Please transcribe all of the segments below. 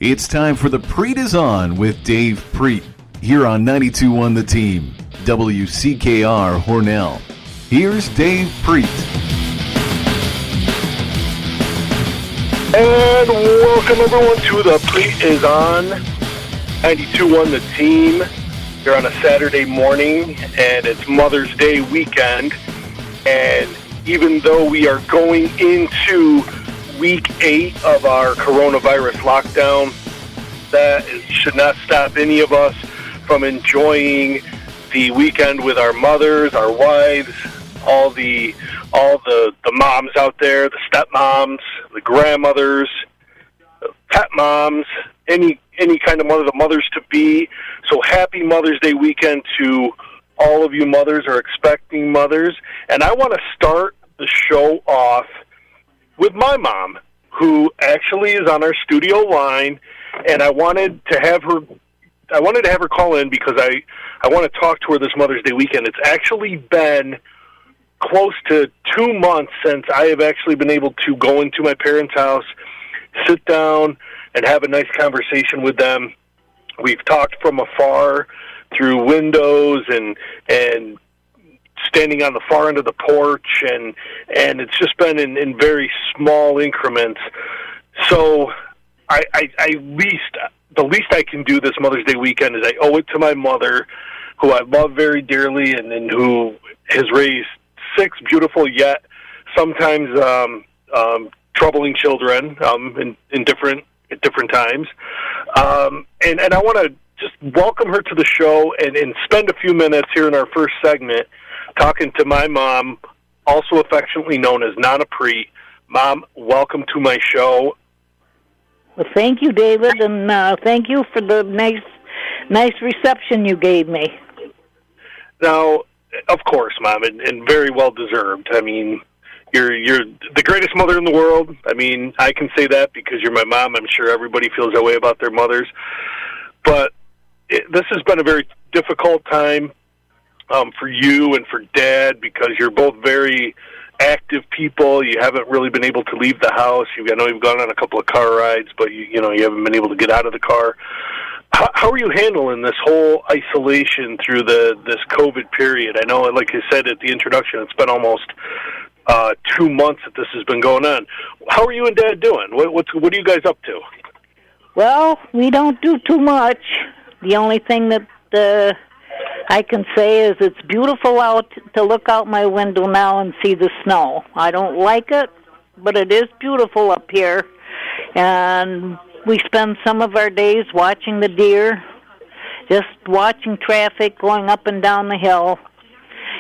It's time for the Prete is On with Dave Prete here on 92.1 The Team, WCKR Hornell. Here's Dave Prete. And welcome everyone to the Prete is On, 92.1 The Team. You're on a Saturday morning, and it's Mother's Day weekend. And even though we are going into week 8 of our coronavirus lockdown, that should not stop any of us from enjoying the weekend with our mothers, our wives, all the moms out there, the stepmoms, the grandmothers, the pet moms, any kind of mother, the mothers to be. So happy Mother's Day weekend to all of you mothers or expecting mothers. And I want to start the show off with my mom, who actually is on our studio line, and I wanted to have her call in because I want to talk to her this Mother's Day weekend. It's actually been close to 2 months since I have actually been able to go into my parents' house, sit down, and have a nice conversation with them. We've talked from afar through windows and standing on the far end of the porch, and it's just been in very small increments. So the least I can do this Mother's Day weekend is I owe it to my mother, who I love very dearly and who has raised 6 beautiful yet sometimes troubling children at different times. And I want to just welcome her to the show and spend a few minutes here in our first segment talking to my mom, also affectionately known as Nana Prete. Mom, welcome to my show. Well, thank you, David, and thank you for the nice reception you gave me. Now, of course, Mom, and very well deserved. I mean, you're the greatest mother in the world. I mean, I can say that because you're my mom. I'm sure everybody feels that way about their mothers. But this has been a very difficult time for you and for Dad, because you're both very active people. You haven't really been able to leave the house. I know you've gone on a couple of car rides, but you haven't been able to get out of the car. How are you handling this whole isolation through this COVID period? I know, like I said at the introduction, it's been almost 2 months that this has been going on. How are you and Dad doing? What are you guys up to? Well, we don't do too much. The only thing that I can say is it's beautiful out to look out my window now and see the snow. I don't like it, but it is beautiful up here. And we spend some of our days watching the deer, just watching traffic going up and down the hill,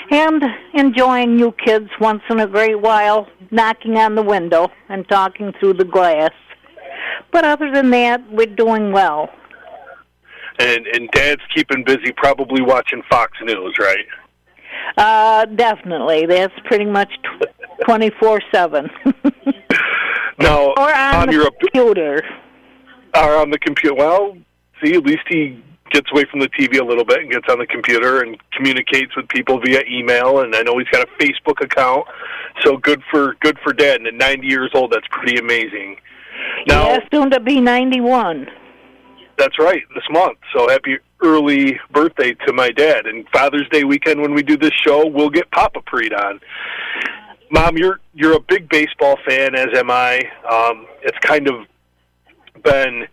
and enjoying you kids once in a great while, knocking on the window and talking through the glass. But other than that, we're doing well. And Dad's keeping busy, probably watching Fox News, right? Definitely. That's pretty much 24/7. Now, or on the computer. Or on the computer. Well, see, at least he gets away from the TV a little bit and gets on the computer and communicates with people via email. And I know he's got a Facebook account. So good for Dad. And at 90 years old, that's pretty amazing. Now, yeah, soon to be 91. That's right, this month. So happy early birthday to my dad. And Father's Day weekend when we do this show, we'll get Papa Prete on. Mom, you're a big baseball fan, as am I. It's kind of been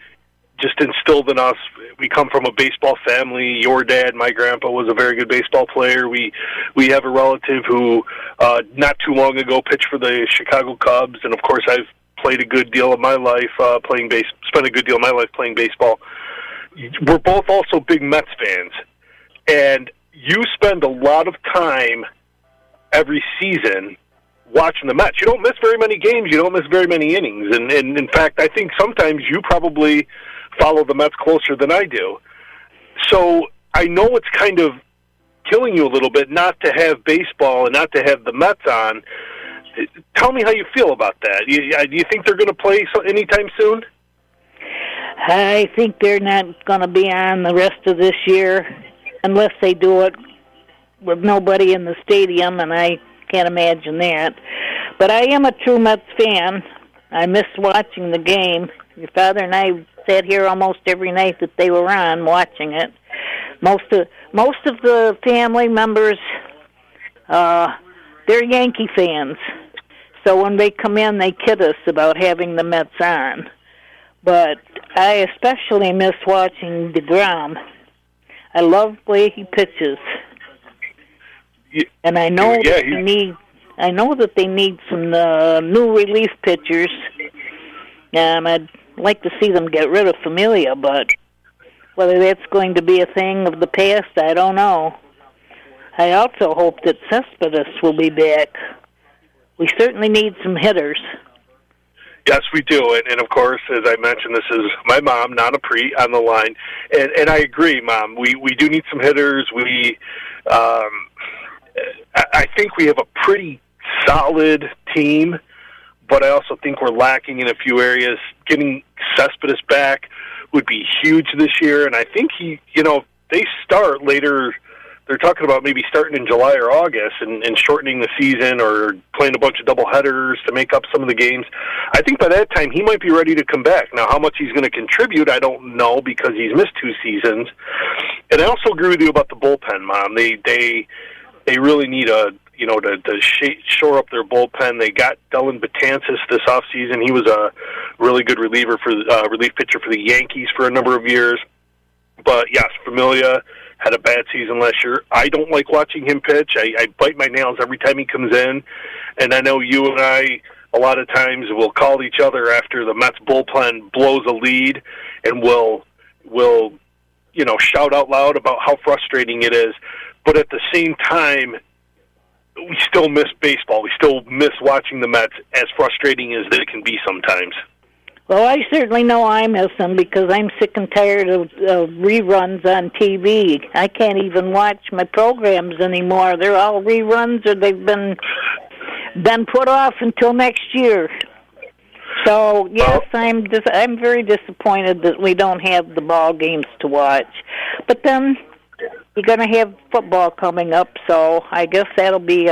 just instilled in us. We come from a baseball family. Your dad, my grandpa, was a very good baseball player. We have a relative who not too long ago pitched for the Chicago Cubs, and of course I've spent a good deal of my life playing baseball. We're both also big Mets fans, and you spend a lot of time every season watching the Mets. You don't miss very many games. You don't miss very many innings, and in fact, I think sometimes you probably follow the Mets closer than I do. So I know it's kind of killing you a little bit not to have baseball and not to have the Mets on. Tell me how you feel about that. Do you think they're going to play anytime soon? I think they're not going to be on the rest of this year unless they do it with nobody in the stadium, and I can't imagine that. But I am a true Mets fan, I missed watching the game. Your father and I sat here almost every night that they were on watching it. Most of the family members, they're Yankee fans. So when they come in, they kid us about having the Mets on. But I especially miss watching DeGrom. I love the way he pitches. And I know that they need some new relief pitchers. I'd like to see them get rid of Familia, but whether that's going to be a thing of the past, I don't know. I also hope that Cespedes will be back. We certainly need some hitters. Yes, we do. And of course, as I mentioned, this is my mom, Nana Prete, on the line. And I agree, Mom. We do need some hitters. I think we have a pretty solid team, but I also think we're lacking in a few areas. Getting Cespedes back would be huge this year, and I think they start later. They're talking about maybe starting in July or August and shortening the season or playing a bunch of doubleheaders to make up some of the games. I think by that time he might be ready to come back. Now, how much he's going to contribute, I don't know because he's missed 2 seasons. And I also agree with you about the bullpen, Mom. They really need to shore up their bullpen. They got Dylan Betances this offseason. He was a really good relief pitcher for the Yankees for a number of years. But yes, Familia had a bad season last year. I don't like watching him pitch. I bite my nails every time he comes in. And I know you and I, a lot of times, will call each other after the Mets bullpen blows a lead, and we'll shout out loud about how frustrating it is. But at the same time, we still miss baseball. We still miss watching the Mets, as frustrating as they can be sometimes. Well, I certainly know I miss them because I'm sick and tired of reruns on TV. I can't even watch my programs anymore. They're all reruns, or they've been put off until next year. So yes, I'm very disappointed that we don't have the ball games to watch. But then you're going to have football coming up, so I guess that'll be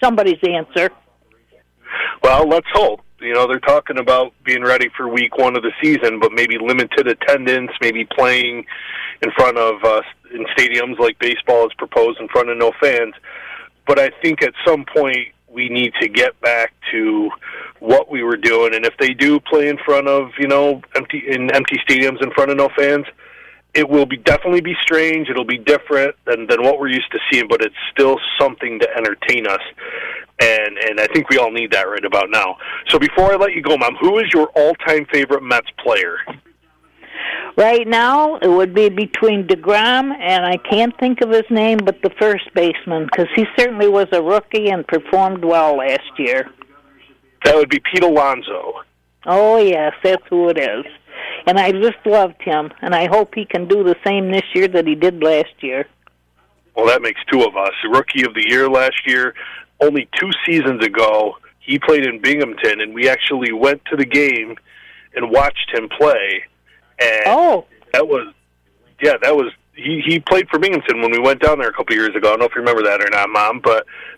somebody's answer. Well, let's hope. They're talking about being ready for week 1 of the season, but maybe limited attendance, maybe playing in front of in stadiums like baseball is proposed in front of no fans. But I think at some point we need to get back to what we were doing. And if they do play in front of, empty stadiums in front of no fans, it will definitely be strange. It'll be different than what we're used to seeing, but it's still something to entertain us. And I think we all need that right about now. So before I let you go, Mom, who is your all-time favorite Mets player? Right now, it would be between DeGrom, and I can't think of his name, but the first baseman, because he certainly was a rookie and performed well last year. That would be Pete Alonso. Oh, yes, that's who it is. And I just loved him, and I hope he can do the same this year that he did last year. Well, that makes 2 of us. Rookie of the Year last year. Only 2 seasons ago, he played in Binghamton, and we actually went to the game and watched him play. And he played for Binghamton when we went down there a couple years ago. I don't know if you remember that or not, Mom,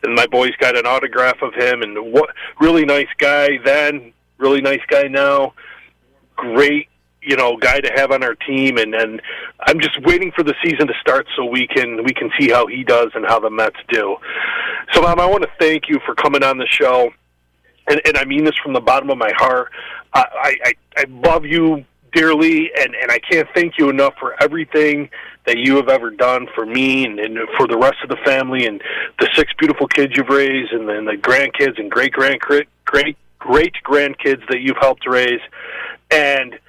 and my boys got an autograph of him, and what really nice guy then, really nice guy now. Great, guy to have on our team, and I'm just waiting for the season to start so we can see how he does and how the Mets do. So, Mom, I want to thank you for coming on the show, and I mean this from the bottom of my heart. I love you dearly, and I can't thank you enough for everything that you have ever done for me and for the rest of the family and the 6 beautiful kids you've raised and the grandkids and great-grandkids that you've helped raise. And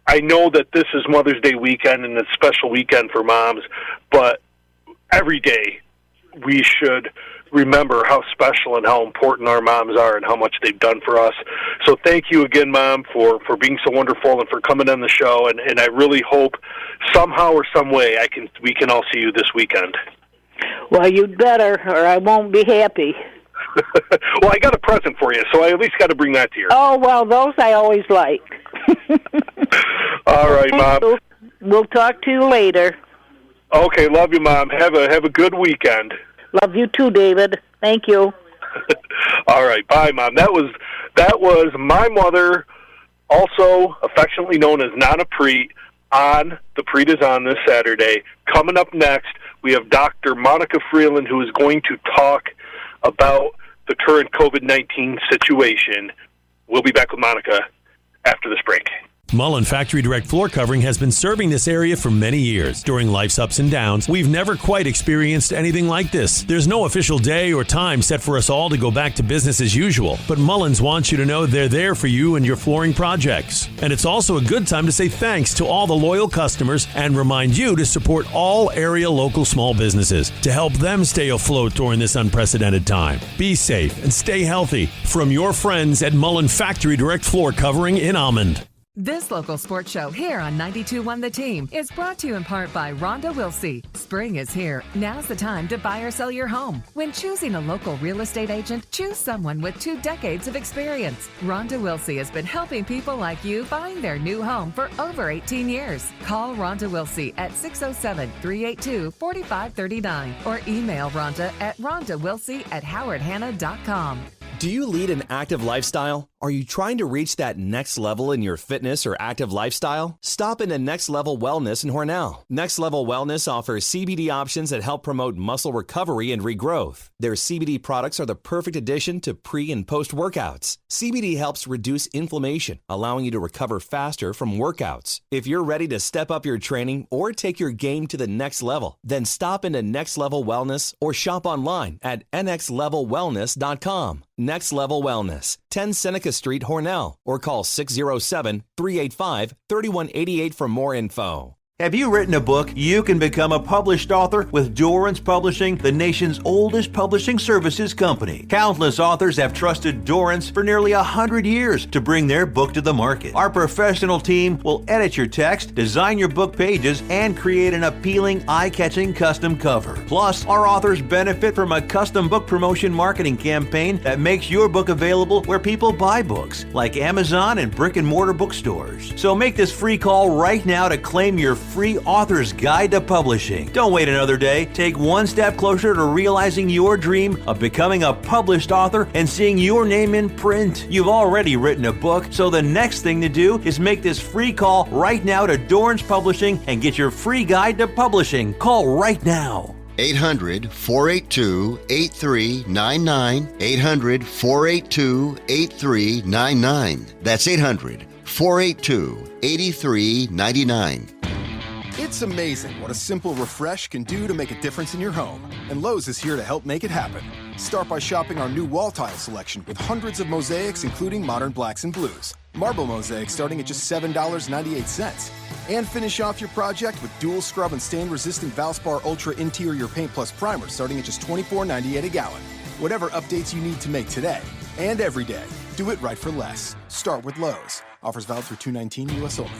I know that this is Mother's Day weekend and it's a special weekend for moms, but every day we should remember how special and how important our moms are and how much they've done for us. So thank you again, Mom, for being so wonderful and for coming on the show. And I really hope somehow or some way we can all see you this weekend. Well, you'd better, or I won't be happy. Well, I got a present for you, so I at least got to bring that to you. Oh, well, those I always like. All right, Mom. We'll talk to you later. Okay, love you, Mom. Have a good weekend. Love you too, David. Thank you. All right, bye, Mom. That was That was my mother, also affectionately known as Nana Prete, on the Prete is on this Saturday. Coming up next, we have Dr. Monica Freeland, who is going to talk about the current COVID-19 situation. We'll be back with Monica after this break. Mullen Factory Direct Floor Covering has been serving this area for many years. During life's ups and downs, we've never quite experienced anything like this. There's no official day or time set for us all to go back to business as usual, but Mullins wants you to know they're there for you and your flooring projects. And it's also a good time to say thanks to all the loyal customers and remind you to support all area local small businesses to help them stay afloat during this unprecedented time. Be safe and stay healthy. From your friends at Mullen Factory Direct Floor Covering in Almond. This local sports show here on 92.1 The Team is brought to you in part by Rhonda Wilsey. Spring is here. Now's the time to buy or sell your home. When choosing a local real estate agent, choose someone with 2 decades of experience. Rhonda Wilsey has been helping people like you find their new home for over 18 years. Call Rhonda Wilsey at 607-382-4539 or email Rhonda at rhondawilsey@howardhanna.com. Do you lead an active lifestyle? Are you trying to reach that next level in your fitness or active lifestyle? Stop into Next Level Wellness in Hornell. Next Level Wellness offers CBD options that help promote muscle recovery and regrowth. Their CBD products are the perfect addition to pre- and post-workouts. CBD helps reduce inflammation, allowing you to recover faster from workouts. If you're ready to step up your training or take your game to the next level, then stop into Next Level Wellness or shop online at nxlevelwellness.com. Next Level Wellness, 10 Seneca Street, Hornell, or call 607-385-3188 for more info. Have you written a book? You can become a published author with Doran's Publishing, the nation's oldest publishing services company. Countless authors have trusted Doran's for nearly 100 years to bring their book to the market. Our professional team will edit your text, design your book pages, and create an appealing, eye-catching custom cover. Plus, our authors benefit from a custom book promotion marketing campaign that makes your book available where people buy books, like Amazon and brick-and-mortar bookstores. So make this free call right now to claim your free author's guide to publishing. Don't wait another day. Take one step closer to realizing your dream of becoming a published author and seeing your name in print. You've already written a book, so the next thing to do is make this free call right now to Doran's Publishing and get your free guide to publishing. Call right now. 800-482-8399. 800-482-8399. That's 800-482-8399. It's amazing what a simple refresh can do to make a difference in your home. And Lowe's is here to help make it happen. Start by shopping our new wall tile selection with hundreds of mosaics, including modern blacks and blues. Marble mosaics starting at just $7.98. And finish off your project with dual scrub and stain-resistant Valspar Ultra Interior Paint Plus Primer starting at just $24.98 a gallon. Whatever updates you need to make today and every day, do it right for less. Start with Lowe's. Offers valid through 2/19 U.S. only.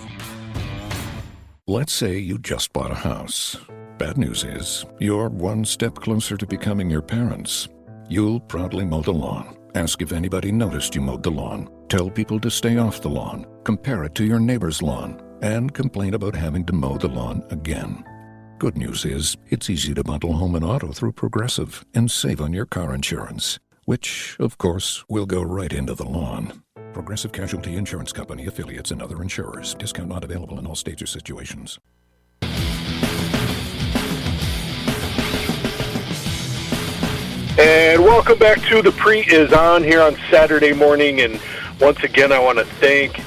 Let's say you just bought a house. Bad news is, you're one step closer to becoming your parents. You'll proudly mow the lawn. Ask if anybody noticed you mowed the lawn. Tell people to stay off the lawn. Compare it to your neighbor's lawn. And complain about having to mow the lawn again. Good news is, it's easy to bundle home and auto through Progressive and save on your car insurance, which, of course, will go right into the lawn. Progressive Casualty Insurance Company, affiliates, and other insurers. Discount not available in all states or situations. And welcome back to The Prete is on here on Saturday morning. And once again, I want to thank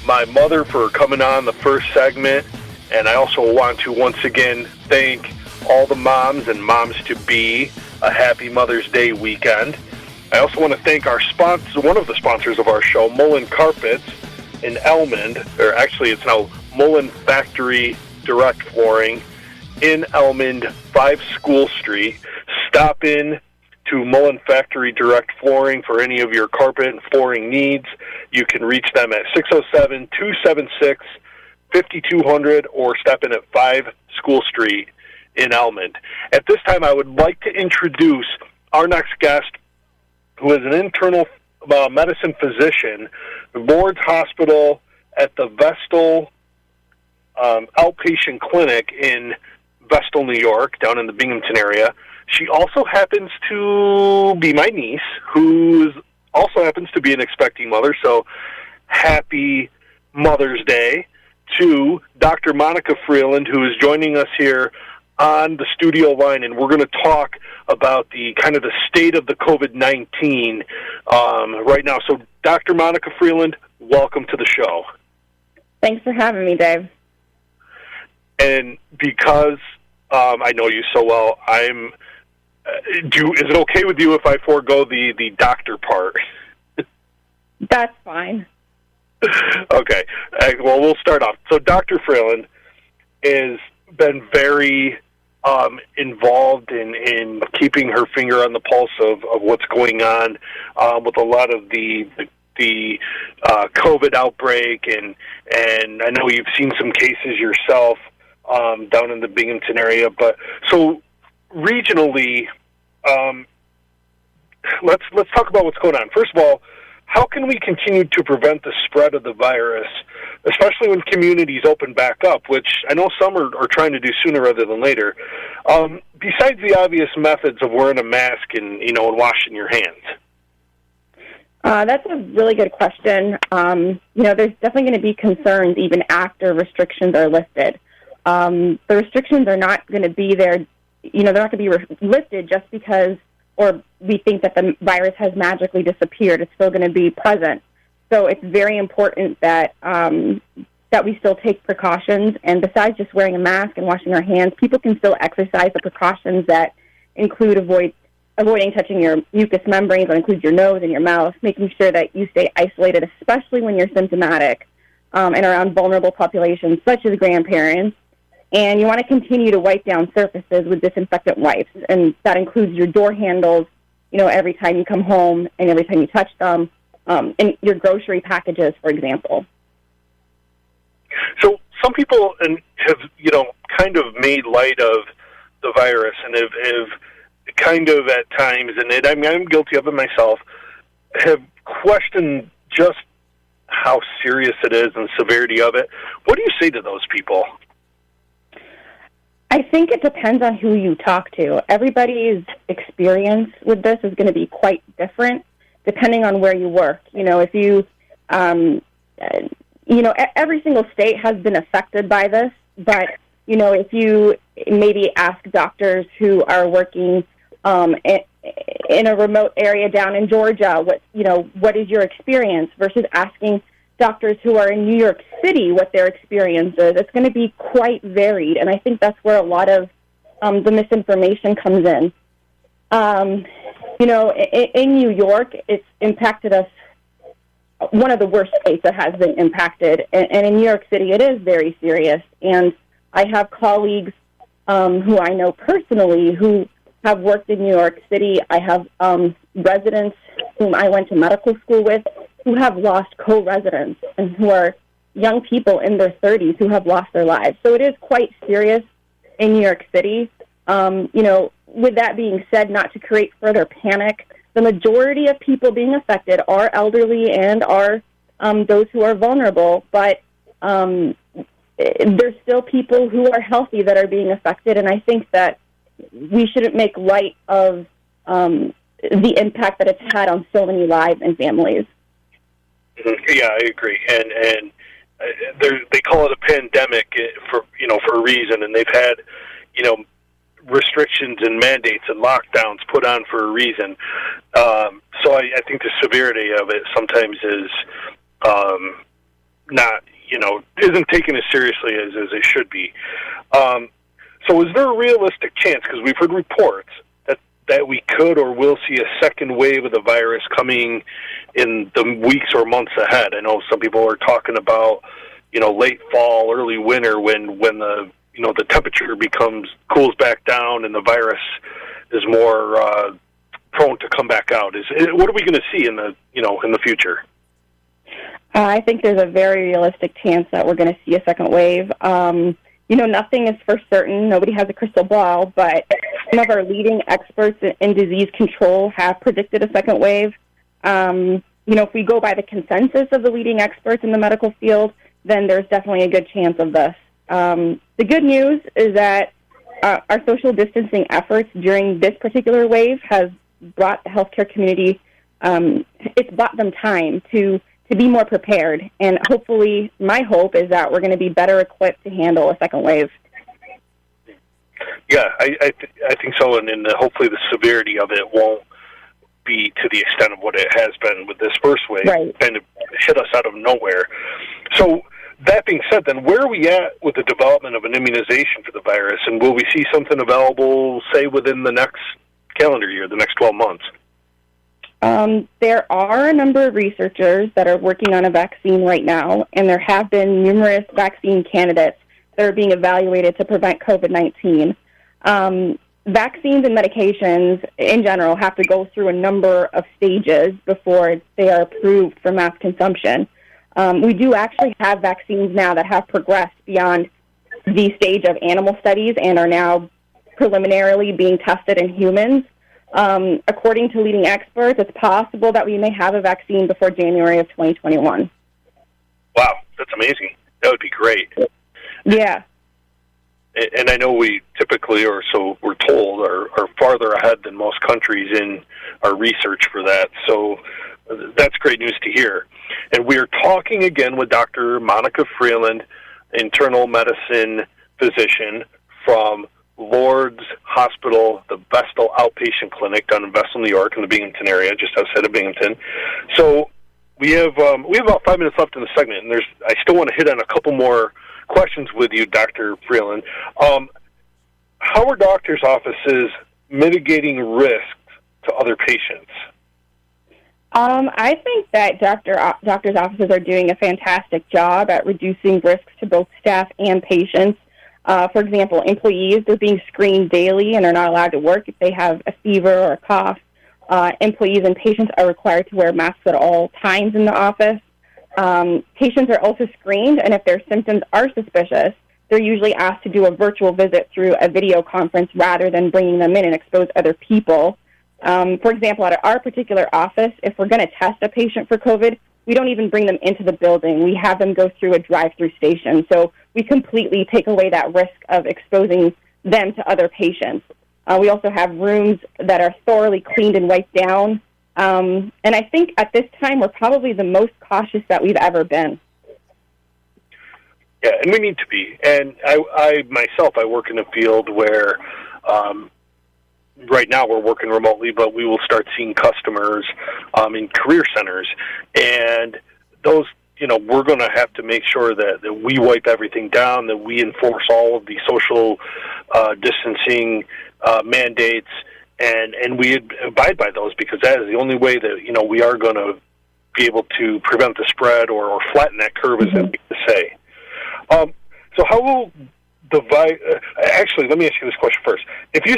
my mother for coming on the first segment. And I also want to once again thank all the moms and moms-to-be. A happy Mother's Day weekend. I also want to thank our sponsor, one of the sponsors of our show, Mullen Carpets in Elmond. Or actually, it's now Mullen Factory Direct Flooring in Elmond, 5 School Street. Stop in to Mullen Factory Direct Flooring for any of your carpet and flooring needs. You can reach them at 607-276-5200 or step in at 5 School Street in Elmond. At this time, I would like to introduce our next guest, who is an internal medicine physician, Lourdes Hospital at the Vestal Outpatient Clinic in Vestal, New York, down in the Binghamton area. She also happens to be my niece, who's also happens to be an expecting mother, so happy Mother's Day to Dr. Monica Freeland, who is joining us here on the studio line, and we're going to talk about the kind of the state of the COVID-19 right now. So, Dr. Monica Freeland, welcome to the show. Thanks for having me, Dave. And because I know you so well, is it okay with you if I forego the doctor part? That's fine. Okay. Well, we'll start off. So Dr. Freeland has been very involved in keeping her finger on the pulse of what's going on with a lot of the COVID outbreak, and I know you've seen some cases yourself down in the Binghamton area. But so regionally, let's talk about what's going on. First of all, how can we continue to prevent the spread of the virus, especially when communities open back up, which I know some are trying to do sooner rather than later, besides the obvious methods of wearing a mask and washing your hands? That's a really good question. There's definitely going to be concerns even after restrictions are lifted. The restrictions are not going to be there, they're not going to be lifted just because or we think that the virus has magically disappeared. It's still going to be present. So it's very important that that we still take precautions. And besides just wearing a mask and washing our hands, people can still exercise the precautions that include avoiding touching your mucous membranes. That includes your nose and your mouth, making sure that you stay isolated, especially when you're symptomatic and around vulnerable populations such as grandparents. And you want to continue to wipe down surfaces with disinfectant wipes, and that includes your door handles, every time you come home and every time you touch them, and your grocery packages, for example. So some people have, kind of made light of the virus and have kind of at times, and I'm guilty of it myself, have questioned just how serious it is and severity of it. What do you say to those people? I think it depends on who you talk to. Everybody's experience with this is going to be quite different depending on where you work. If you, every single state has been affected by this, but, if you maybe ask doctors who are working in a remote area down in Georgia, what is your experience versus asking doctors who are in New York City what their experience is, it's going to be quite varied, and I think that's where a lot of the misinformation comes in. In New York, it's impacted us, one of the worst states that has been impacted, and in New York City it is very serious, and I have colleagues who I know personally who have worked in New York City. I have residents whom I went to medical school with who have lost co-residents and who are young people in their 30s who have lost their lives. So it is quite serious in New York City. With that being said, not to create further panic, the majority of people being affected are elderly and are those who are vulnerable, but there's still people who are healthy that are being affected, and I think that we shouldn't make light of the impact that it's had on so many lives and families. Yeah, I agree, and they call it a pandemic for a reason, and they've had restrictions and mandates and lockdowns put on for a reason. So I think the severity of it sometimes is not isn't taken as seriously as it should be. So is there a realistic chance, because we've heard reports that we could or will see a second wave of the virus coming in the weeks or months ahead? I know some people are talking about, late fall, early winter, when the the temperature cools back down and the virus is more prone to come back out. What are we going to see in the future? I think there's a very realistic chance that we're going to see a second wave. Nothing is for certain. Nobody has a crystal ball, but some of our leading experts in disease control have predicted a second wave. If we go by the consensus of the leading experts in the medical field, then there's definitely a good chance of this. The good news is that our social distancing efforts during this particular wave has brought the healthcare community it's bought them time to be more prepared. And hopefully, my hope is that we're going to be better equipped to handle a second wave. Yeah, I think so, and hopefully the severity of it won't be to the extent of what it has been with this first wave. Right. Kind of hit us out of nowhere. So that being said, then where are we at with the development of an immunization for the virus, and will we see something available, say, within the next calendar year, the next 12 months? There are a number of researchers that are working on a vaccine right now, and there have been numerous vaccine candidates that are being evaluated to prevent COVID-19. Vaccines and medications in general have to go through a number of stages before they are approved for mass consumption. We do actually have vaccines now that have progressed beyond the stage of animal studies and are now preliminarily being tested in humans. According to leading experts, it's possible that we may have a vaccine before January of 2021. Wow, that's amazing. That would be great. Yeah. And I know we typically, or so we're told, are farther ahead than most countries in our research for that. So that's great news to hear. And we are talking again with Dr. Monica Freeland, internal medicine physician from Lourdes Hospital, the Vestal Outpatient Clinic down in Vestal, New York, in the Binghamton area, just outside of Binghamton. So we have about 5 minutes left in the segment, and I still want to hit on a couple more questions with you, Dr. Freeland. How are doctors' offices mitigating risks to other patients? I think that doctors' offices are doing a fantastic job at reducing risks to both staff and patients. For example, employees, they're being screened daily and are not allowed to work if they have a fever or a cough. Employees and patients are required to wear masks at all times in the office. Patients are also screened, and if their symptoms are suspicious, they're usually asked to do a virtual visit through a video conference rather than bringing them in and expose other people. For example, at our particular office, if we're going to test a patient for COVID, we don't even bring them into the building. We have them go through a drive-through station. So we completely take away that risk of exposing them to other patients. We also have rooms that are thoroughly cleaned and wiped down. And I think at this time we're probably the most cautious that we've ever been. Yeah, and we need to be. And I myself, I work in a field where right now we're working remotely, but we will start seeing customers in career centers. And those, we're going to have to make sure that we wipe everything down, that we enforce all of the social distancing mandates, and we abide by those, because that is the only way that, we are going to be able to prevent the spread or flatten that curve, as they say. So how will actually, let me ask you this question first. If you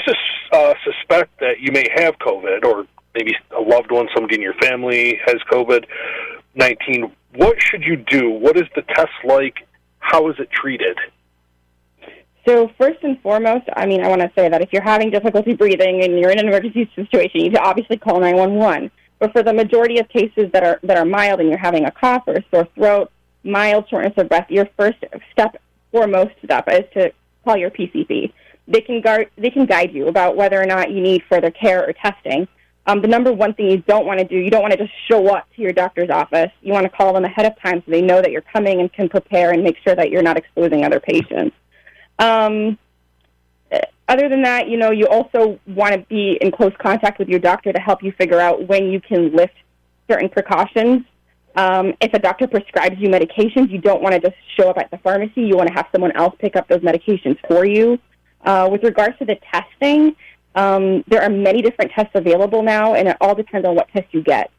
suspect that you may have COVID, or maybe a loved one, somebody in your family has COVID-19, what should you do? What is the test like? How is it treated? So first and foremost, I want to say that if you're having difficulty breathing and you're in an emergency situation, you need to obviously call 911. But for the majority of cases that are mild and you're having a cough or a sore throat, mild shortness of breath, your first foremost step is to call your PCP. They can guide you about whether or not you need further care or testing. The number one thing you don't want to do, you don't want to just show up to your doctor's office. You want to call them ahead of time so they know that you're coming and can prepare and make sure that you're not exposing other patients. Other than that, you also want to be in close contact with your doctor to help you figure out when you can lift certain precautions. If a doctor prescribes you medications, you don't want to just show up at the pharmacy. You want to have someone else pick up those medications for you. With regards to the testing, there are many different tests available now, and it all depends on what test you get.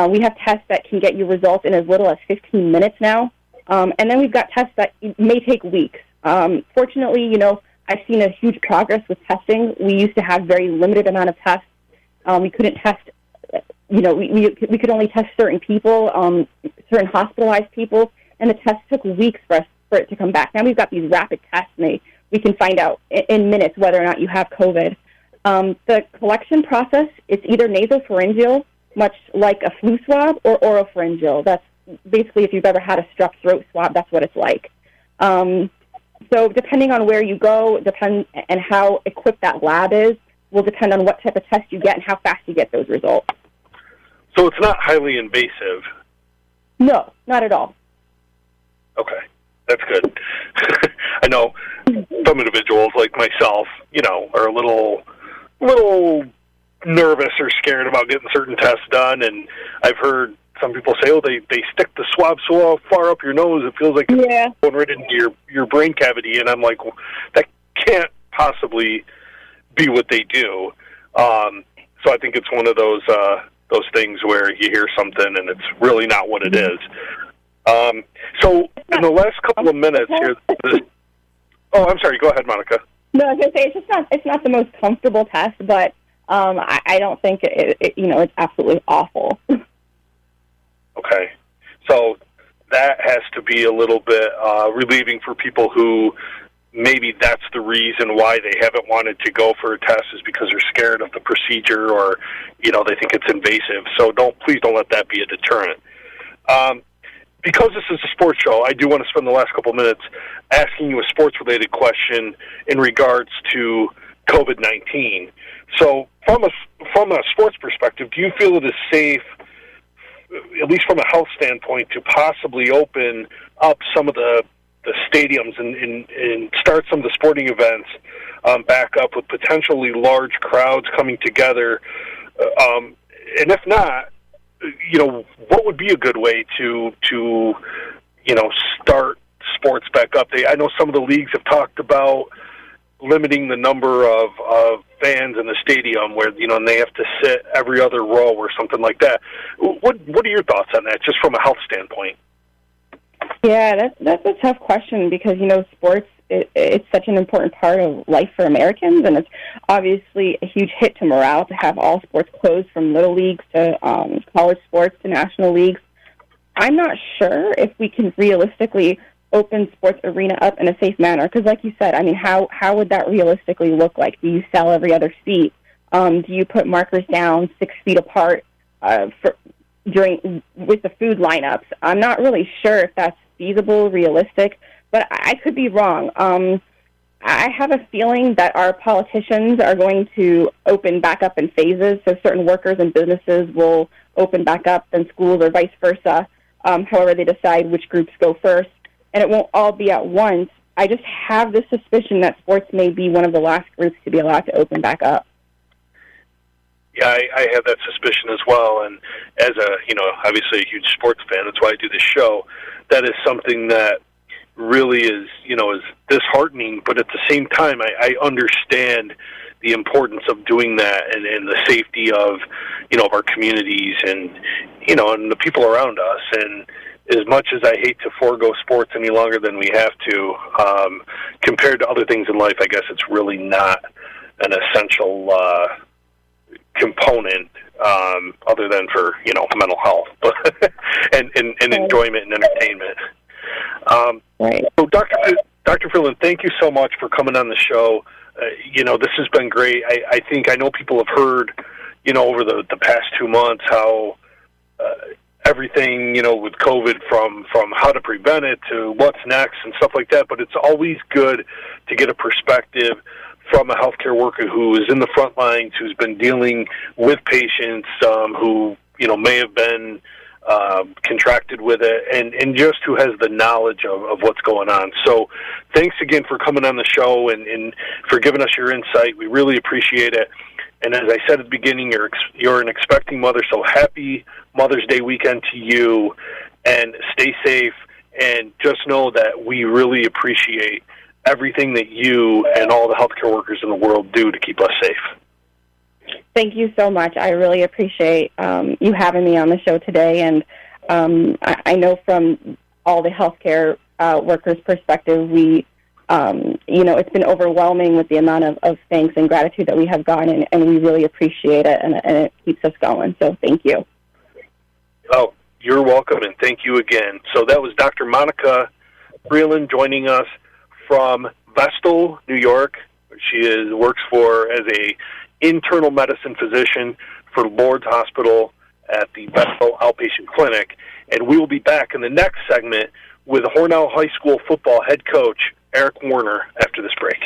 We have tests that can get you results in as little as 15 minutes now, and then we've got tests that may take weeks. Fortunately, I've seen a huge progress with testing. We used to have very limited amount of tests. We couldn't test, we could only test certain people, certain hospitalized people, and the test took weeks for it to come back. Now we've got these rapid tests, and we can find out in minutes whether or not you have COVID. The collection process, it's either nasopharyngeal, much like a flu swab, or oropharyngeal. That's basically, if you've ever had a strep throat swab, that's what it's like. So depending on where you go, and how equipped that lab is, will depend on what type of test you get and how fast you get those results. So it's not highly invasive? No, not at all. Okay, that's good. I know some individuals like myself, are a little nervous or scared about getting certain tests done, and I've heard some people say, they stick the swab so far up your nose it feels like it's going right into your brain cavity, and I'm like, well, that can't possibly be what they do. So I think it's one of those things where you hear something and it's really not what it is. So in the last couple of minutes here, I'm sorry. Go ahead, Monica. No, I was going to say it's not the most comfortable test, but I don't think it's absolutely awful. Okay, so that has to be a little bit relieving for people who maybe that's the reason why they haven't wanted to go for a test, is because they're scared of the procedure, or they think it's invasive. So please don't let that be a deterrent. Because this is a sports show, I do want to spend the last couple minutes asking you a sports-related question in regards to COVID-19. So from a sports perspective, do you feel it is safe, at least from a health standpoint, to possibly open up some of the stadiums and start some of the sporting events back up with potentially large crowds coming together? And if not, what would be a good way to start sports back up? I know some of the leagues have talked about limiting the number of fans in the stadium, where and they have to sit every other row or something like that. What are your thoughts on that, just from a health standpoint? Yeah, that's a tough question, because sports, it's such an important part of life for Americans, and it's obviously a huge hit to morale to have all sports closed, from little leagues to college sports to national leagues. I'm not sure if we can realistically open sports arena up in a safe manner, because like you said, how would that realistically look like? Do you sell every other seat? Do you put markers down 6 feet apart with the food lineups? I'm not really sure if that's feasible, realistic, but I could be wrong. I have a feeling that our politicians are going to open back up in phases, so certain workers and businesses will open back up, and schools, or vice versa, however they decide which groups go first, and it won't all be at once. I just have this suspicion that sports may be one of the last groups to be allowed to open back up. Yeah, I have that suspicion as well, and as obviously a huge sports fan, that's why I do this show. That is something that really is disheartening, but at the same time, I understand the importance of doing that, and the safety of, of our communities and, and the people around us. And as much as I hate to forego sports any longer than we have to, compared to other things in life, I guess it's really not an essential component, other than for mental health and enjoyment and entertainment. Right. So Dr. Freeland, thank you so much for coming on the show. This has been great. I know people have heard over the past 2 months how everything with COVID, from how to prevent it to what's next and stuff like that, but it's always good to get a perspective from a healthcare worker who is in the front lines, who's been dealing with patients who may have been contracted with it, and just who has the knowledge of what's going on. So thanks again for coming on the show and for giving us your insight. We really appreciate it. And as I said at the beginning, you're an expecting mother, so happy Mother's Day weekend to you, and stay safe, and just know that we really appreciate everything that you and all the healthcare workers in the world do to keep us safe. Thank you so much. I really appreciate you having me on the show today, and I know from all the healthcare workers' perspective, we, it's been overwhelming with the amount of thanks and gratitude that we have gotten, and we really appreciate it, and it keeps us going. So thank you. Oh, you're welcome, and thank you again. So that was Dr. Monica Freeland joining us from Vestal, New York. She works as a internal medicine physician for Lourdes Hospital at the Vestal Outpatient Clinic. And we will be back in the next segment with Hornell High School football head coach Eric Warner after this break.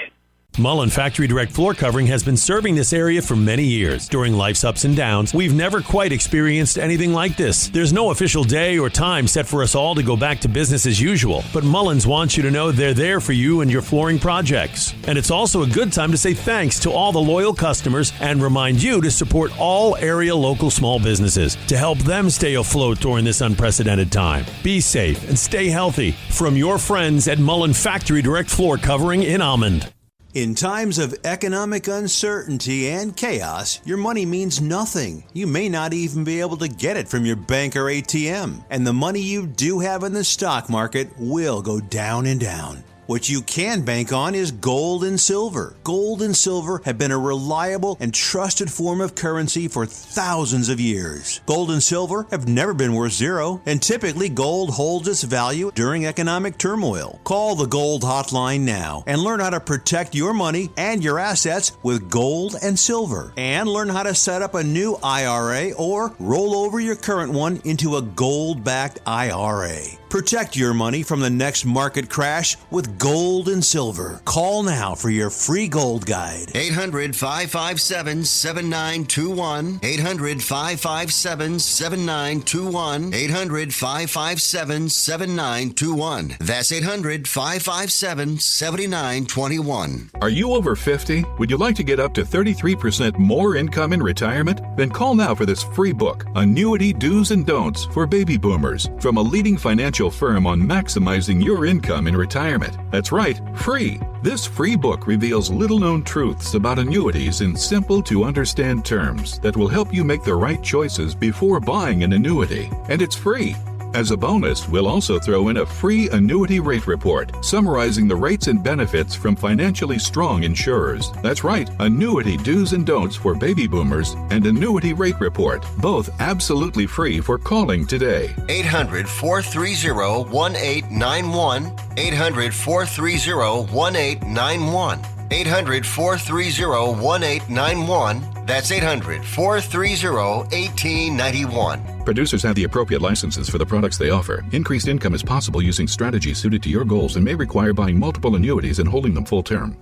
Mullen Factory Direct Floor Covering has been serving this area for many years. During life's ups and downs, we've never quite experienced anything like this. There's no official day or time set for us all to go back to business as usual, but Mullins wants you to know they're there for you and your flooring projects. And it's also a good time to say thanks to all the loyal customers and remind you to support all area local small businesses to help them stay afloat during this unprecedented time. Be safe and stay healthy. From your friends at Mullen Factory Direct Floor Covering in Almond. In times of economic uncertainty and chaos, your money means nothing. You may not even be able to get it from your bank or ATM. And the money you do have in the stock market will go down and down. What you can bank on is gold and silver. Gold and silver have been a reliable and trusted form of currency for thousands of years. Gold and silver have never been worth zero, and typically gold holds its value during economic turmoil. Call the Gold Hotline now and learn how to protect your money and your assets with gold and silver. And learn how to set up a new IRA or roll over your current one into a gold-backed IRA. Protect your money from the next market crash with gold and silver. Call now for your free gold guide. 800-557-7921. 800-557-7921. 800-557-7921. That's 800-557-7921. Are you over 50? Would you like to get up to 33% more income in retirement? Then call now for this free book, Annuity Do's and Don'ts for Baby Boomers, from a leading financial firm on maximizing your income in retirement. That's right, free. This free book reveals little-known truths about annuities in simple-to-understand terms that will help you make the right choices before buying an annuity. And it's free. As a bonus, we'll also throw in a free annuity rate report summarizing the rates and benefits from financially strong insurers. That's right, Annuity Do's and Don'ts for Baby Boomers and Annuity Rate Report, both absolutely free for calling today. 800-430-1891. 800-430-1891. 800-430-1891. That's 800-430-1891. Producers have the appropriate licenses for the products they offer. Increased income is possible using strategies suited to your goals and may require buying multiple annuities and holding them full term.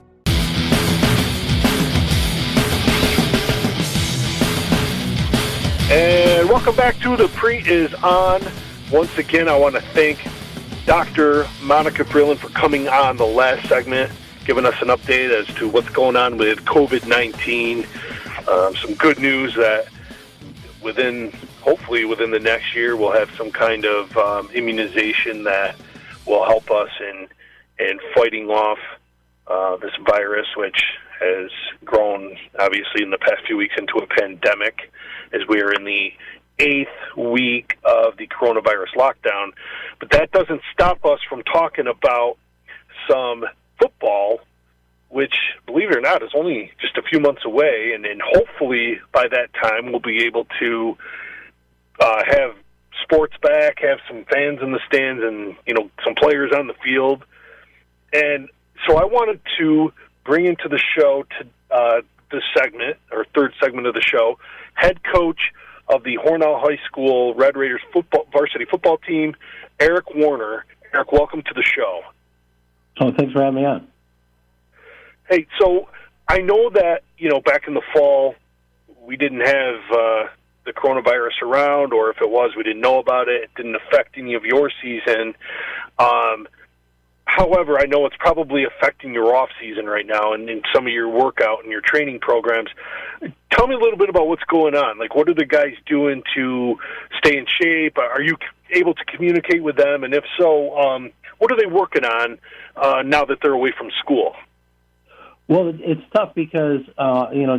And welcome back to The Prete is On. Once again, I want to thank Dr. Monica Freeland for coming on the last segment, giving us an update as to what's going on with COVID-19. Some good news that hopefully within the next year, we'll have some kind of immunization that will help us in fighting off this virus, which has grown, obviously, in the past few weeks into a pandemic, as we are in the 8th week of the coronavirus lockdown. But that doesn't stop us from talking about some football, which, believe it or not, is only just a few months away, and then hopefully by that time we'll be able to have sports back, have some fans in the stands, and some players on the field. And so I wanted to bring into the show this segment, or third segment of the show, head coach of the Hornell High School Red Raiders varsity football team, Eric Warner. Eric, welcome to the show. Oh, thanks for having me on. Hey, so I know that, back in the fall, we didn't have the coronavirus around, or if it was, we didn't know about it. It didn't affect any of your season. However, I know it's probably affecting your off season right now and in some of your workout and your training programs. Tell me a little bit about what's going on. Like, what are the guys doing to stay in shape? Are you able to communicate with them? And if so, what are they working on now that they're away from school? Well, it's tough because,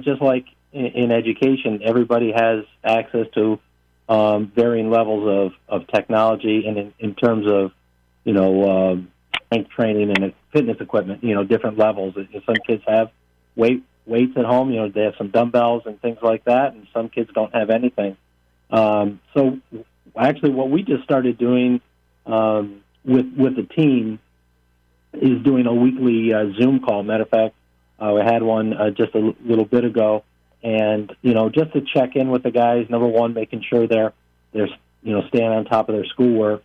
just like in education, everybody has access to varying levels of technology, and in terms of, strength training and fitness equipment, different levels. Some kids have weights at home, they have some dumbbells and things like that, and some kids don't have anything. So actually what we just started doing with the team is doing a weekly Zoom call. Matter of fact, we had one just a little bit ago, and just to check in with the guys. Number one, making sure they're staying on top of their schoolwork,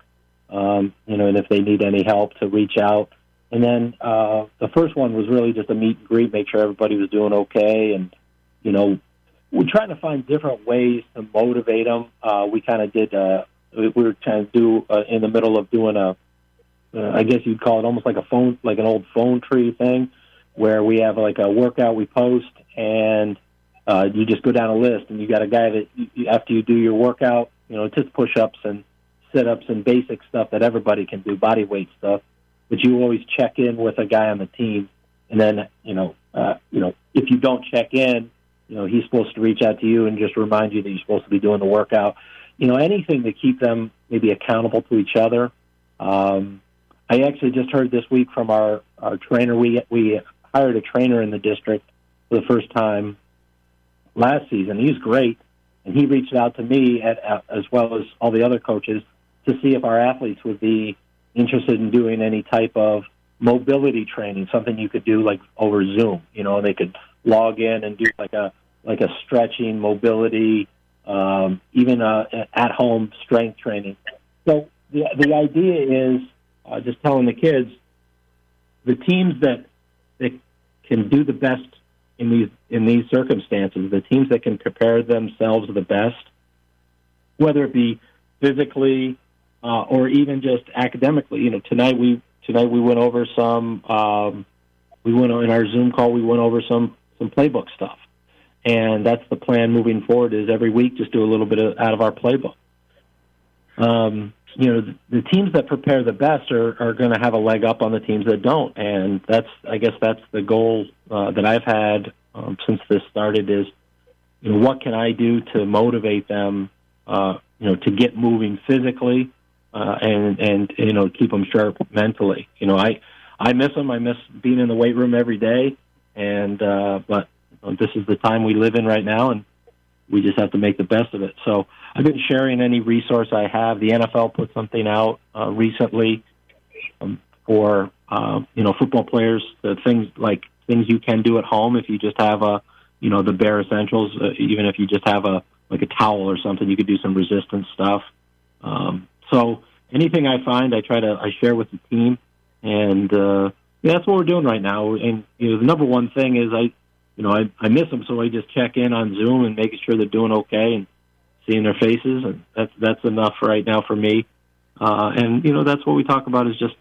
and if they need any help, to reach out And then the first one was really just a meet and greet, make sure everybody was doing okay. And, you know, we're trying to find different ways to motivate them. We kind of did, we were trying to do in the middle of doing I guess you'd call it almost like an old phone tree thing, where we have like a workout we post, and you just go down a list, and you got a guy that after you do your workout, you know, just push-ups and sit-ups and basic stuff that everybody can do, body weight stuff. But you always check in with a guy on the team, and then if you don't check in, you know, he's supposed to reach out to you and just remind you that you're supposed to be doing the workout. You know, anything to keep them maybe accountable to each other. I actually just heard this week from our trainer. We hired a trainer in the district for the first time last season. He's great, and he reached out to me as well as all the other coaches to see if our athletes would be interested in doing any type of mobility training, something you could do like over Zoom. You know, they could log in and do like a stretching, mobility, even at home strength training. So the idea is just telling the kids, the teams that can do the best in these circumstances, the teams that can prepare themselves the best, whether it be physically or even just academically. You know, tonight we went over some. We went in our Zoom call. We went over some playbook stuff, and that's the plan moving forward. Is every week just do a little bit out of our playbook. You know, the teams that prepare the best are going to have a leg up on the teams that don't, and I guess that's the goal that I've had since this started. Is, you know, what can I do to motivate them? You know, to get moving physically, and you know, keep them sharp mentally. You know, I miss them. I miss being in the weight room every day, and but this is the time we live in right now, and we just have to make the best of it. So I've been sharing any resource I have. The NFL put something out recently for you know, football players, things you can do at home if you just have the bare essentials. Even if you just have a towel or something, you could do some resistance stuff. So anything I find, I share with the team, and that's what we're doing right now. And you know, the number one thing is I miss them, so I just check in on Zoom and making sure they're doing okay and seeing their faces, and that's enough right now for me. And you know, that's what we talk about, is just,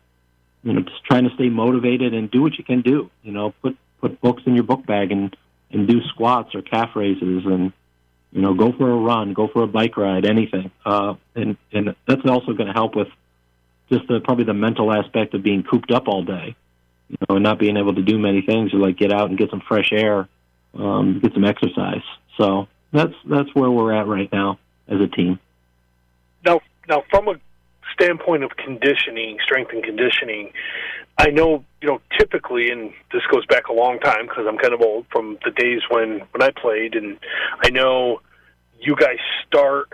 you know, just trying to stay motivated and do what you can do. You know, put books in your book bag and do squats or calf raises, and you know, go for a run, go for a bike ride, anything. And that's also going to help with just probably the mental aspect of being cooped up all day, you know, and not being able to do many things, or like get out and get some fresh air, get some exercise. So that's where we're at right now as a team. Now from a standpoint of conditioning, strength and conditioning, I know, you know, typically, and this goes back a long time because I'm kind of old, from the days when I played, and I know you guys start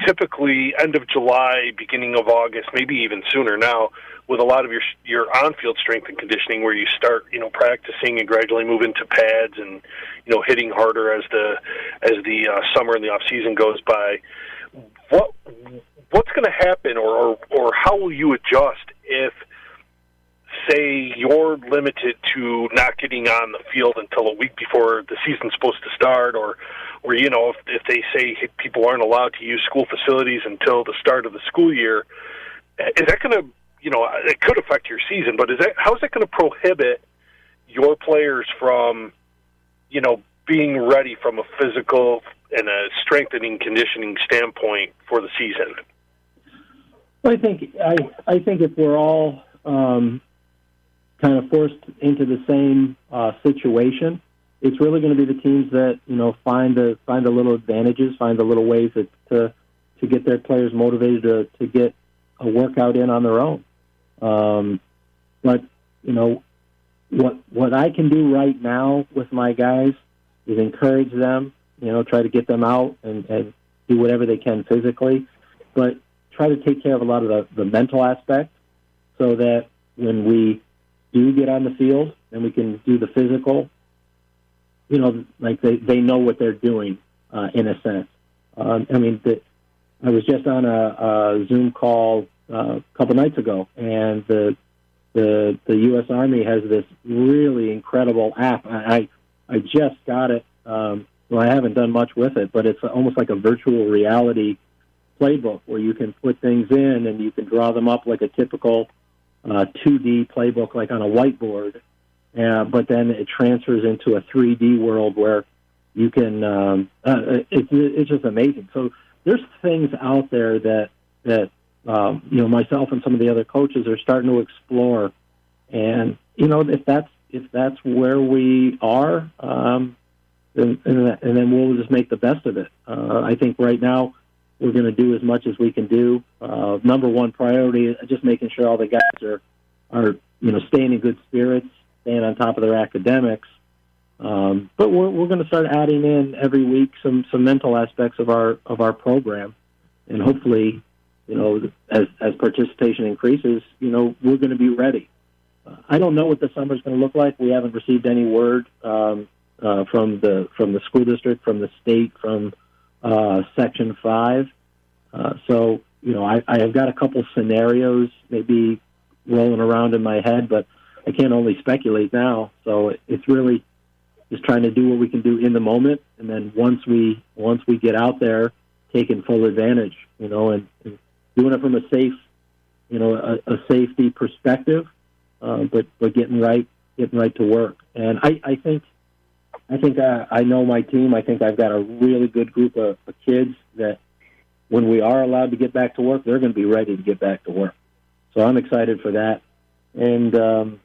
typically end of July, beginning of August, maybe even sooner now, with a lot of your on-field strength and conditioning, where you start, you know, practicing and gradually move into pads and, you know, hitting harder as the summer and the off season goes by. What's going to happen, or how will you adjust if, say, you're limited to not getting on the field until a week before the season's supposed to start, or you know, if they say people aren't allowed to use school facilities until the start of the school year, is that going to, you know, it could affect your season, but how is that going to prohibit your players from, you know, being ready from a physical and a strengthening conditioning standpoint for the season? Well, I think if we're all kind of forced into the same situation, it's really going to be the teams that, you know, find the little advantages, find the little ways to get their players motivated to get a workout in on their own. But you know, what I can do right now with my guys is encourage them, you know, try to get them out and do whatever they can physically, but try to take care of a lot of the mental aspect, so that when we do get on the field and we can do the physical, you know, like they know what they're doing, in a sense. I mean, I was just on a Zoom call a couple nights ago, and the the U.S. Army has this really incredible app. I just got it. Well, I haven't done much with it, but it's almost like a virtual reality playbook where you can put things in and you can draw them up like a typical 2D playbook, like on a whiteboard. But then it transfers into a 3D world where you can. It's just amazing. So there's things out there that myself and some of the other coaches are starting to explore, and if that's where we are, and then we'll just make the best of it. I think right now we're going to do as much as we can do. Number one priority is just making sure all the guys are staying in good spirits, staying on top of their academics. But we're going to start adding in every week some mental aspects of our program, and hopefully, as participation increases, we're going to be ready. I don't know what the summer's going to look like. We haven't received any word from the school district, from the state, from Section 5. So I have got a couple scenarios maybe rolling around in my head, but I can't only speculate now. So it's really just trying to do what we can do in the moment, and then once we get out there, taking full advantage, and doing it from a safe, a safety perspective, but getting right to work. And I think I know my team. I think I've got a really good group of kids that when we are allowed to get back to work, they're going to be ready to get back to work. So I'm excited for that. And,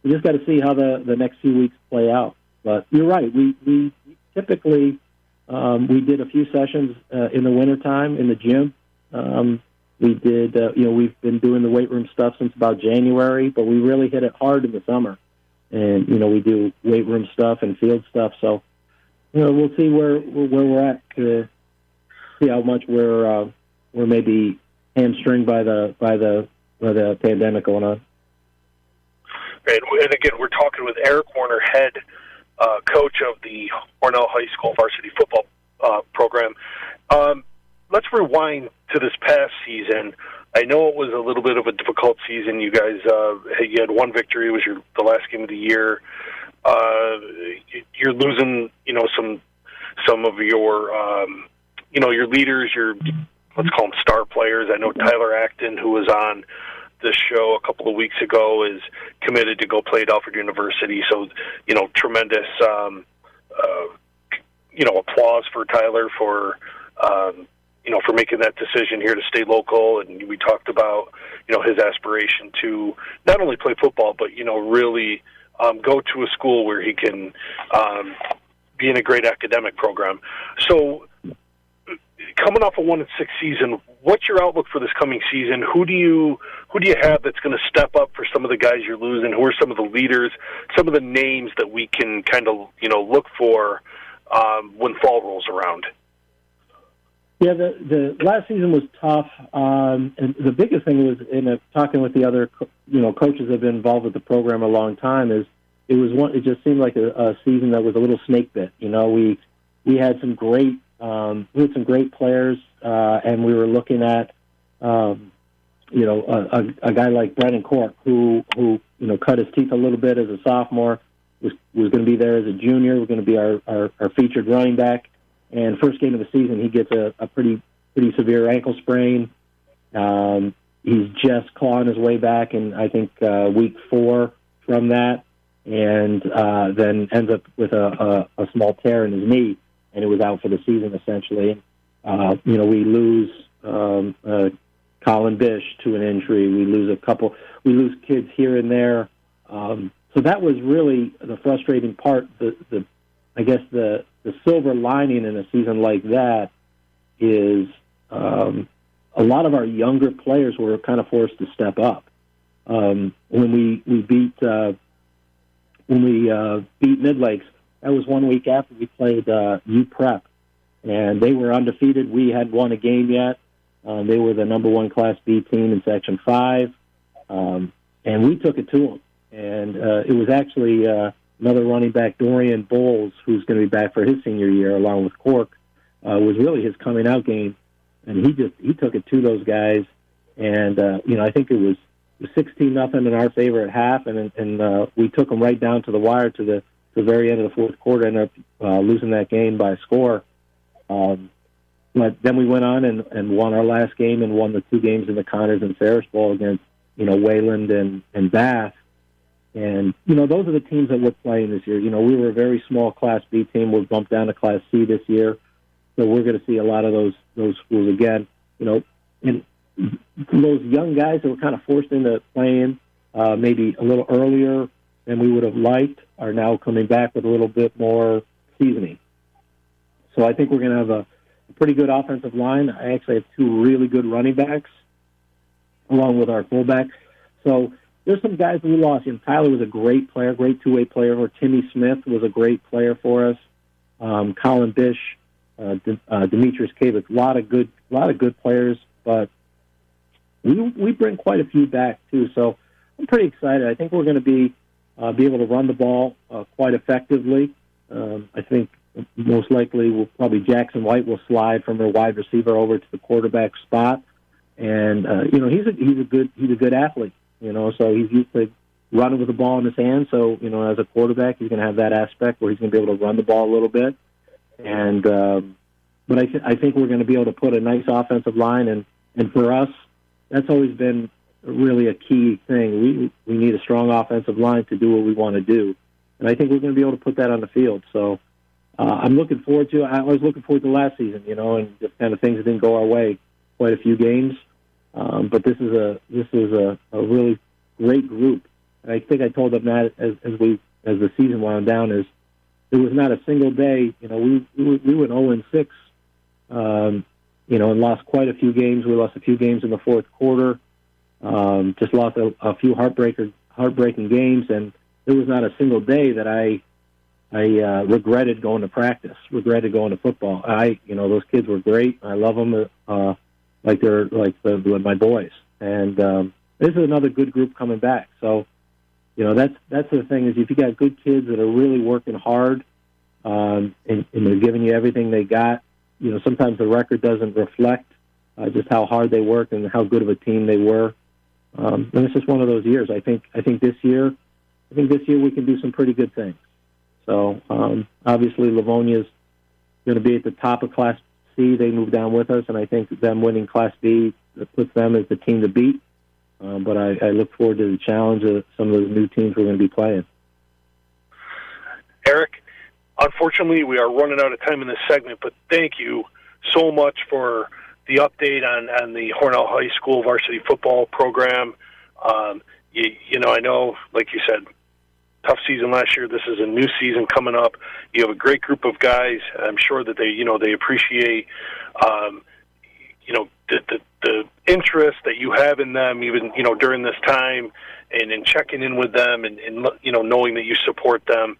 we just got to see how the next few weeks play out. But you're right. We typically, we did a few sessions in the wintertime in the gym. We did, we've been doing the weight room stuff since about January, but we really hit it hard in the summer. And, we do weight room stuff and field stuff. So, we'll see where we're at to see how much we're maybe hamstringed by the pandemic going on. And again, we're talking with Eric Warner, head coach of the Hornell High School varsity football program. Let's rewind to this past season. I know it was a little bit of a difficult season. You guys, you had one victory. It was the last game of the year. You're losing, some of your, your leaders, let's call them star players. I know Tyler Acton, who was on this show a couple of weeks ago, is committed to go play at Alfred University. So, tremendous, applause for Tyler for making that decision here to stay local. And we talked about, his aspiration to not only play football, but, really go to a school where he can be in a great academic program. So coming off a 1-6 season, what's your outlook for this coming season? Who do you have that's going to step up for some of the guys you're losing? Who are some of the leaders, some of the names that we can kind of, look for when fall rolls around? Yeah, the last season was tough, and the biggest thing was in talking with the other, coaches that have been involved with the program a long time. It just seemed like a season that was a little snake bit. We had some great players, and we were looking at a guy like Brennan Cork who cut his teeth a little bit as a sophomore, was going to be there as a junior, was going to be our featured running back. And first game of the season, he gets a pretty severe ankle sprain. He's just clawing his way back in, I think, week 4 from that, and then ends up with a small tear in his knee, and it was out for the season essentially. We lose Colin Bish to an injury. We lose kids here and there. So that was really the frustrating part. I guess the silver lining in a season like that is a lot of our younger players were kind of forced to step up. When we beat Mid Lakes, that was 1 week after we played U Prep, and they were undefeated. We hadn't won a game yet. They were the number 1 Class B team in Section 5, and we took it to them. And it was actually another running back, Doran Bowles, who's going to be back for his senior year, along with Cork, was really his coming out game, and he took it to those guys. And I think it was was 16-0 in our favor at half, and we took them right down to the wire to the very end of the fourth quarter, ended up losing that game by a score. But then we went on and won our last game and won the 2 games in the Connors and Ferris Bowl against, Wayland and Bath. And, those are the teams that we're playing this year. We were a very small Class B team. We're bumped down to Class C this year. So we're going to see a lot of those schools again. And those young guys that were kind of forced into playing maybe a little earlier than we would have liked are now coming back with a little bit more seasoning. So I think we're going to have a pretty good offensive line. I actually have 2 really good running backs along with our fullback. So there's some guys we lost. Tyler was a great player, great two-way player. Or Timmy Smith was a great player for us. Colin Bish, Demetrius Kavik, a lot of good players. But we bring quite a few back too. So I'm pretty excited. I think we're going to be able to run the ball quite effectively. I think most likely probably Jackson White will slide from a wide receiver over to the quarterback spot, and he's a good athlete. So he's used to running with the ball in his hand. So as a quarterback, he's going to have that aspect where he's going to be able to run the ball a little bit. And but I think we're going to be able to put a nice offensive line, and for us, that's always been really a key thing. We need a strong offensive line to do what we want to do, and I think we're going to be able to put that on the field. So I'm looking forward to. I was looking forward to last season, and just kind of things that didn't go our way, quite a few games. But this is a really great group, and I think I told them that as the season wound down, is there was not a single day. We went 0-6, and lost quite a few games. We lost a few games in the fourth quarter. Just lost a few heartbreaking games, and there was not a single day that I regretted going to practice, regretted going to football. Those kids were great. I love them like they're my boys. And this is another good group coming back. So, that's the thing is if you got good kids that are really working hard and they're giving you everything they got, sometimes the record doesn't reflect just how hard they work and how good of a team they were. And it's just one of those years. I think this year we can do some pretty good things. So obviously Livonia's going to be at the top of Class C. They moved down with us, and I think them winning Class B puts them as the team to beat. But I look forward to the challenge of some of those new teams we're going to be playing. Eric, unfortunately, we are running out of time in this segment, but thank you so much for the update on the Hornell High School varsity football program. I know, like you said, tough season last year. This is a new season coming up. You have a great group of guys. I'm sure that they appreciate, the interest that you have in them, even, during this time, and in checking in with them and knowing that you support them.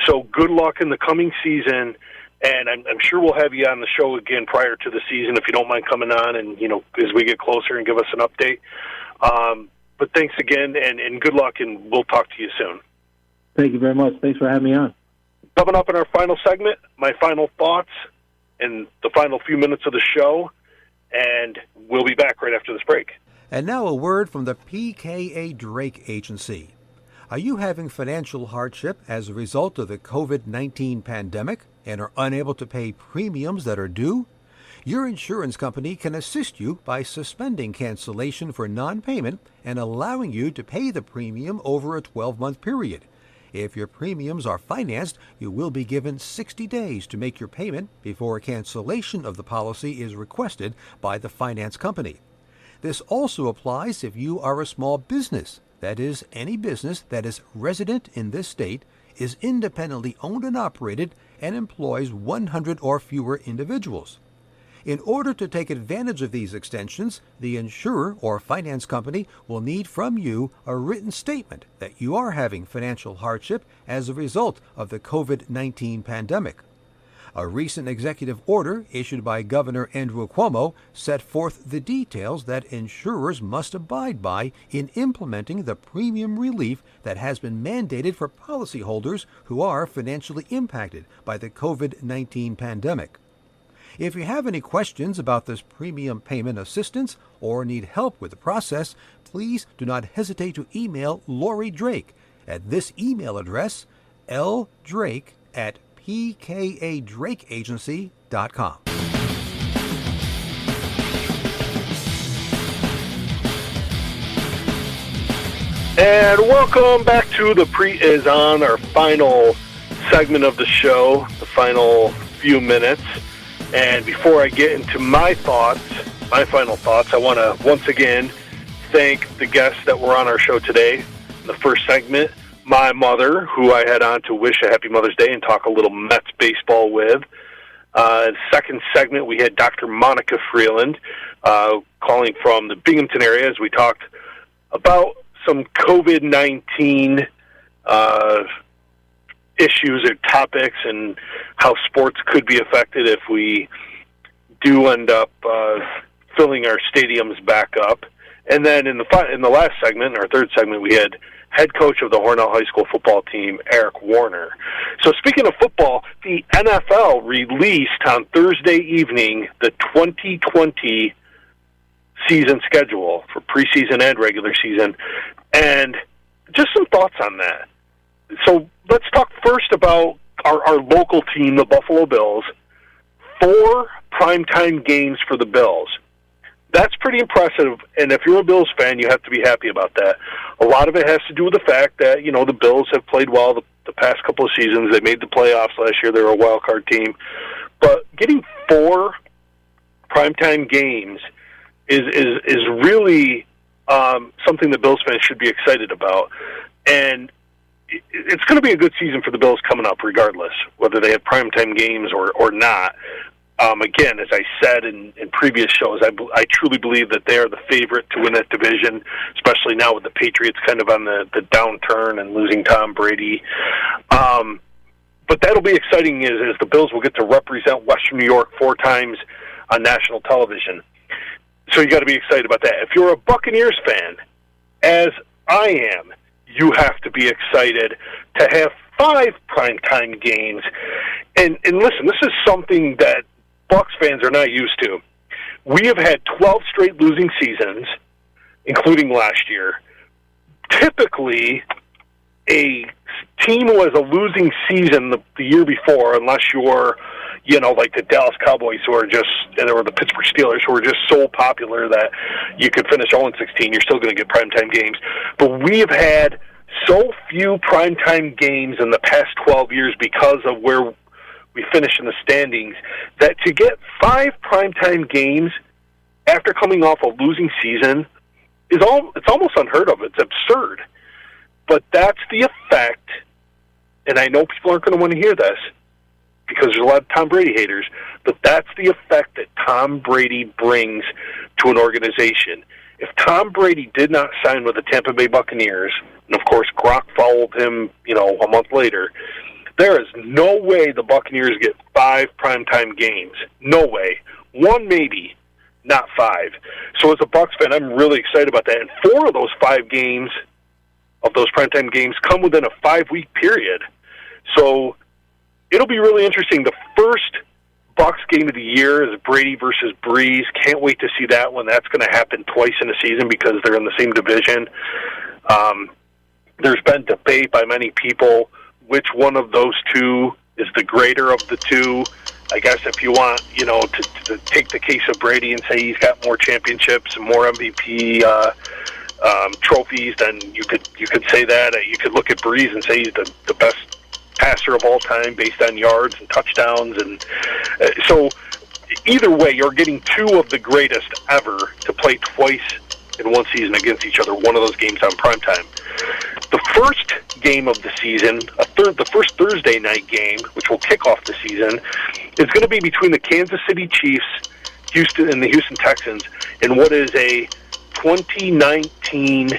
So good luck in the coming season. And I'm sure we'll have you on the show again prior to the season if you don't mind coming on and, as we get closer and give us an update. But thanks again, and good luck, and we'll talk to you soon. Thank you very much. Thanks for having me on. Coming up in our final segment, my final thoughts and the final few minutes of the show, and we'll be back right after this break. And now a word from the PKA Drake Agency. Are you having financial hardship as a result of the COVID-19 pandemic and are unable to pay premiums that are due? Your insurance company can assist you by suspending cancellation for non-payment and allowing you to pay the premium over a 12-month period. If your premiums are financed, you will be given 60 days to make your payment before a cancellation of the policy is requested by the finance company. This also applies if you are a small business. That is, any business that is resident in this state, is independently owned and operated, and employs 100 or fewer individuals. In order to take advantage of these extensions, the insurer or finance company will need from you a written statement that you are having financial hardship as a result of the COVID-19 pandemic. A recent executive order issued by Governor Andrew Cuomo set forth the details that insurers must abide by in implementing the premium relief that has been mandated for policyholders who are financially impacted by the COVID-19 pandemic. If you have any questions about this premium payment assistance or need help with the process, please do not hesitate to email Lori Drake at this email address, ldrake@pkadrakeagency.com. And welcome back to the Prete is on, our final segment of the show, the final few minutes. And before I get into my final thoughts, I want to once again thank the guests that were on our show today. In the first segment, my mother, who I had on to wish a happy Mother's Day and talk a little Mets baseball with. Second segment, we had Dr. Monica Freeland calling from the Binghamton area as we talked about some COVID-19 issues or topics and how sports could be affected if we do end up filling our stadiums back up. And then in the last segment, our third segment, we had head coach of the Hornell High School football team, Eric Warner. So speaking of football, the NFL released on Thursday evening the 2020 season schedule for preseason and regular season, and just some thoughts on that. So let's talk first about our local team, the Buffalo Bills. 4 primetime games for the Bills. That's pretty impressive, and if you're a Bills fan, you have to be happy about that. A lot of it has to do with the fact that, the Bills have played well the past couple of seasons. They made the playoffs last year. They were a wild card team. But getting 4 primetime games is really something that Bills fans should be excited about. And it's going to be a good season for the Bills coming up regardless, whether they have primetime games or not. Again, as I said in previous shows, I truly believe that they are the favorite to win that division, especially now with the Patriots kind of on the downturn and losing Tom Brady. But that'll be exciting as the Bills will get to represent Western New York 4 times on national television. So you got to be excited about that. If you're a Buccaneers fan, as I am, you have to be excited to have 5 primetime games. And listen, this is something that Bucs fans are not used to. We have had 12 straight losing seasons, including last year. Typically, a team who has a losing season the year before, unless you're, like the Dallas Cowboys or the Pittsburgh Steelers, who are just so popular that you could finish 0-16, you're still going to get primetime games. But we have had so few primetime games in the past 12 years because of where we finish in the standings, that to get 5 primetime games after coming off a losing season it's almost unheard of. It's absurd. But that's the effect, and I know people aren't going to want to hear this because there's a lot of Tom Brady haters, but that's the effect that Tom Brady brings to an organization. If Tom Brady did not sign with the Tampa Bay Buccaneers, and of course Gronk followed him, a month later, there is no way the Buccaneers get 5 primetime games. No way. 1 maybe, not 5. So as a Bucs fan, I'm really excited about that. And 4 of those 5 games, of those primetime games, come within a 5-week period. So it'll be really interesting. The first Bucs game of the year is Brady versus Brees. Can't wait to see that one. That's going to happen twice in a season because they're in the same division. There's been debate by many people which one of those 2 is the greater of the 2. I guess if you want, to take the case of Brady and say he's got more championships and more MVP trophies, then you could say that. You could look at Brees and say he's the best passer of all time based on yards and touchdowns. And so either way, you're getting 2 of the greatest ever to play twice in one season against each other, one of those games on primetime. The first game of the season, the first Thursday night game, which will kick off the season, is going to be between the Kansas City Chiefs and the Houston Texans in what is a 2019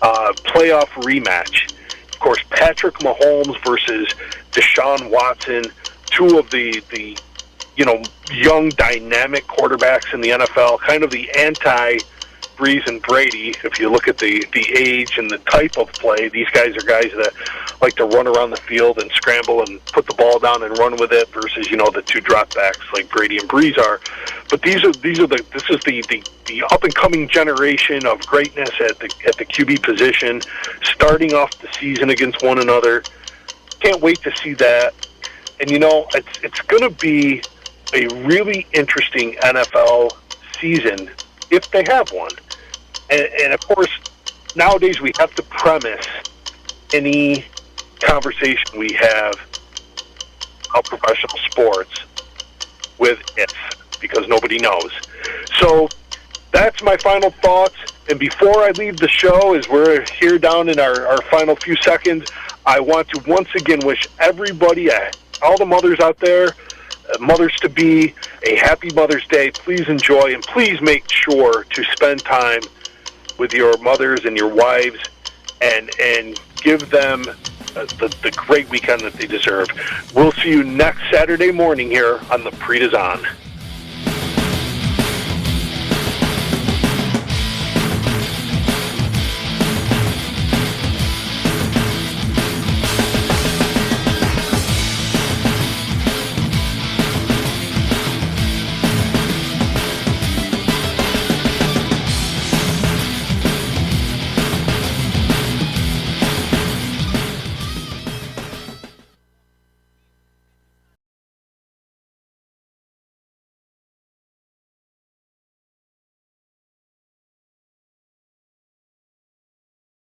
playoff rematch. Of course, Patrick Mahomes versus Deshaun Watson, 2 of the young, dynamic quarterbacks in the NFL, kind of the Brees and Brady. If you look at the age and the type of play, these guys are guys that like to run around the field and scramble and put the ball down and run with it versus, the two drop backs like Brady and Brees are. But this is the up and coming generation of greatness at the QB position, starting off the season against one another. Can't wait to see that. And it's going to be a really interesting NFL season if they have one. And of course, nowadays we have to premise any conversation we have about professional sports with if, because nobody knows. So that's my final thoughts. And before I leave the show, as we're here down in our final few seconds, I want to once again wish everybody, all the mothers out there, mothers-to-be, a happy Mother's Day. Please enjoy, and please make sure to spend time with your mothers and your wives and give them the great weekend that they deserve. We'll see you next Saturday morning here on the Prete is On.